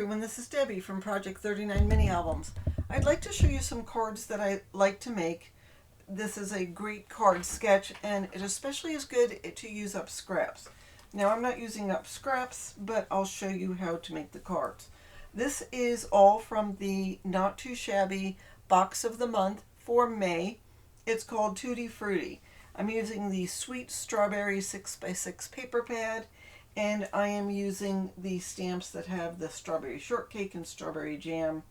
everyone, this is Debbie from Project 39 Mini Albums. I'd like to show you some cards that I like to make. This is a great card sketch, and it especially is good to use up scraps. Now I'm not using up scraps, but I'll show you how to make the cards. This is all from the Not Too Shabby Box of the Month for May. It's called Tutti Frutti. I'm using the Sweet Strawberry 6x6 paper pad, and I am using the stamps that have the strawberry shortcake and strawberry jam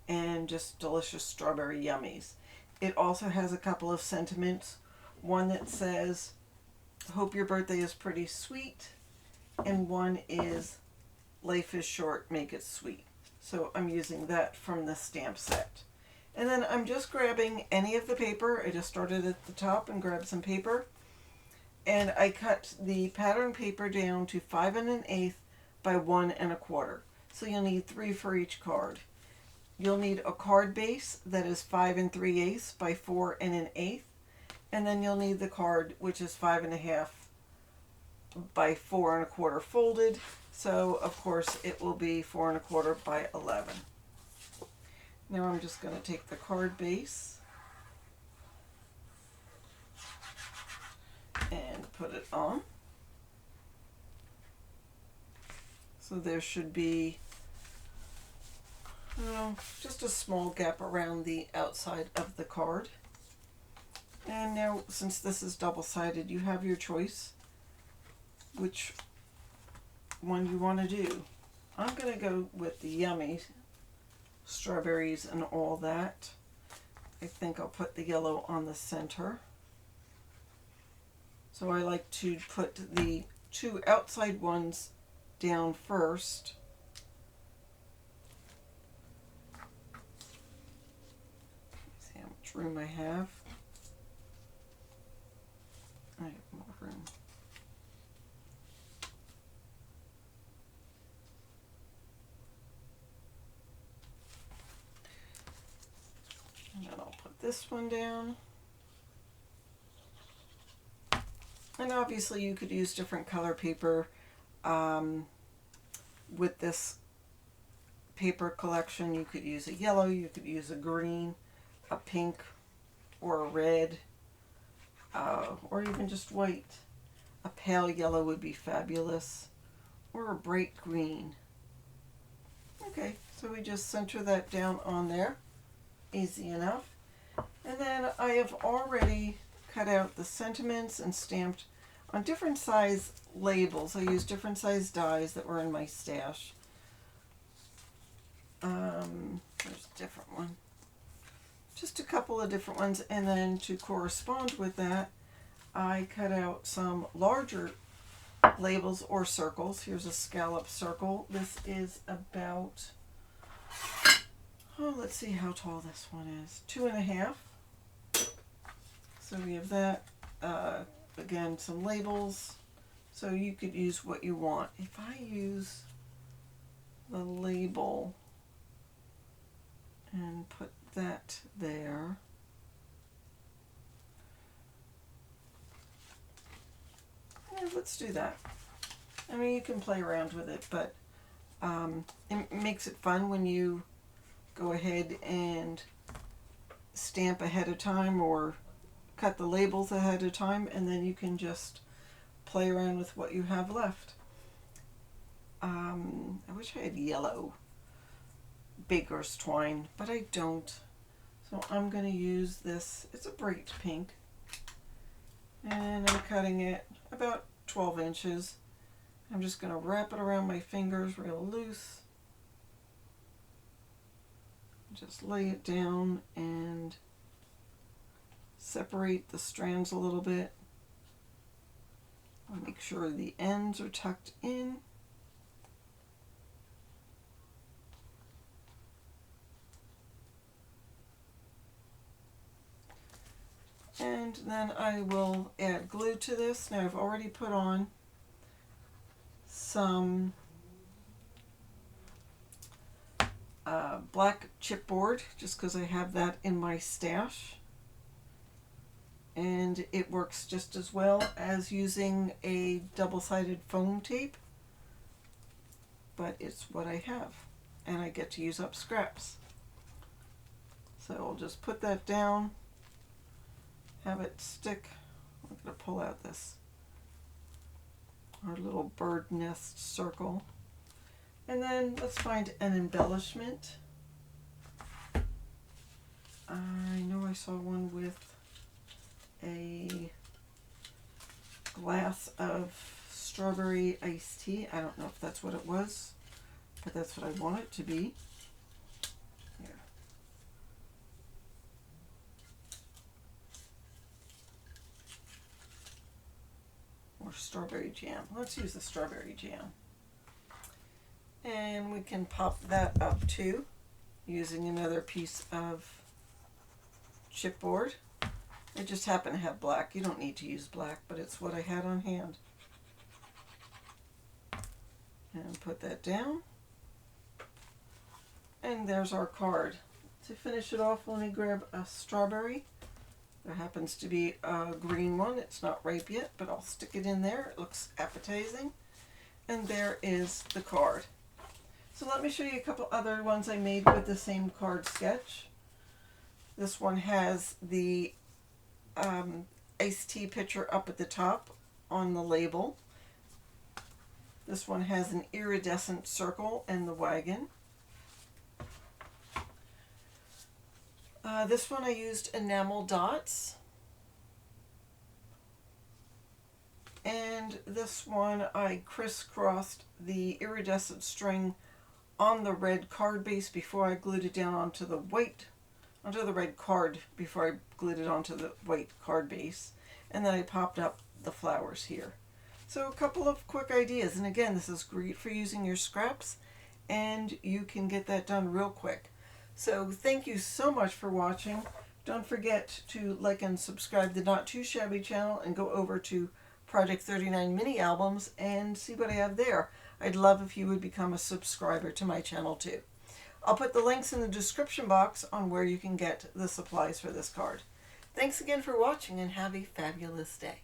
and just delicious strawberry yummies. It also has a couple of sentiments. One that says, hope your birthday is pretty sweet, and one is, life is short, make it sweet. So I'm using that from the stamp set. And then I'm just grabbing any of the paper. I just started at the top and grabbed some paper. And I cut the pattern paper down to 5 1/8 by 1 1/4. So you'll need 3 for each card. You'll need a card base that is 5 3/8 by 4 1/8. And then you'll need the card, which is 5 1/2 by 4 1/4 folded. So of course it will be 4 1/4 by 11. Now I'm just going to take the card base and put it on. So there should be just a small gap around the outside of the card. And now, since this is double-sided, you have your choice which one you want to do. I'm going to go with the yummy strawberries and all that. I think I'll put the yellow on the center. So I like to put the 2 outside ones down first. See how much room I have. I have more room. And then I'll put this one down. And obviously you could use different color paper with this paper collection. You could use a yellow, you could use a green, a pink, or a red, or even just white. A pale yellow would be fabulous, or a bright green. Okay, so we just center that down on there. Easy enough. And then I have already cut out the sentiments and stamped on different size labels. I used different size dies that were in my stash. There's a different one. Just a couple of different ones, and then to correspond with that, I cut out some larger labels or circles. Here's a scallop circle. This is about, let's see how tall this one is. 2 1/2. So we have that. Again, some labels. So you could use what you want. If I use the label and put that there. Yeah, let's do that. I mean, you can play around with it, but it makes it fun when you go ahead and stamp ahead of time or cut the labels ahead of time, and then you can just play around with what you have left. I wish I had yellow baker's twine, but I don't. So I'm going to use this. It's a bright pink, and I'm cutting it about 12 inches. I'm just going to wrap it around my fingers real loose. Just lay it down and separate the strands a little bit. I'll make sure the ends are tucked in. And then I will add glue to this. Now I've already put on some black chipboard just because I have that in my stash. And it works just as well as using a double-sided foam tape, but it's what I have. and I get to use up scraps. So I'll just put that down, have it stick. I'm going to pull out our little bird nest circle. And then let's find an embellishment. I know I saw one with a glass of strawberry iced tea. I don't know if that's what it was, but that's what I want it to be. Here. Or strawberry jam. Let's use the strawberry jam. And we can pop that up too, using another piece of chipboard. I just happen to have black. You don't need to use black, but it's what I had on hand. And put that down. And there's our card. To finish it off, let me grab a strawberry. There happens to be a green one. It's not ripe yet, but I'll stick it in there. It looks appetizing. And there is the card. So let me show you a couple other ones I made with the same card sketch. This one has the iced tea pitcher up at the top on the label. This one has an iridescent circle and the wagon. This one I used enamel dots. And this one I crisscrossed the iridescent string on the red card base before I glued it down onto the red card before I glued it onto the white card base. And then I popped up the flowers here. So a couple of quick ideas. And again, this is great for using your scraps, and you can get that done real quick. So thank you so much for watching. Don't forget to like and subscribe to the Not Too Shabby channel, and go over to Project39 mini albums and see what I have there. I'd love if you would become a subscriber to my channel too. I'll put the links in the description box on where you can get the supplies for this card. Thanks again for watching, and have a fabulous day.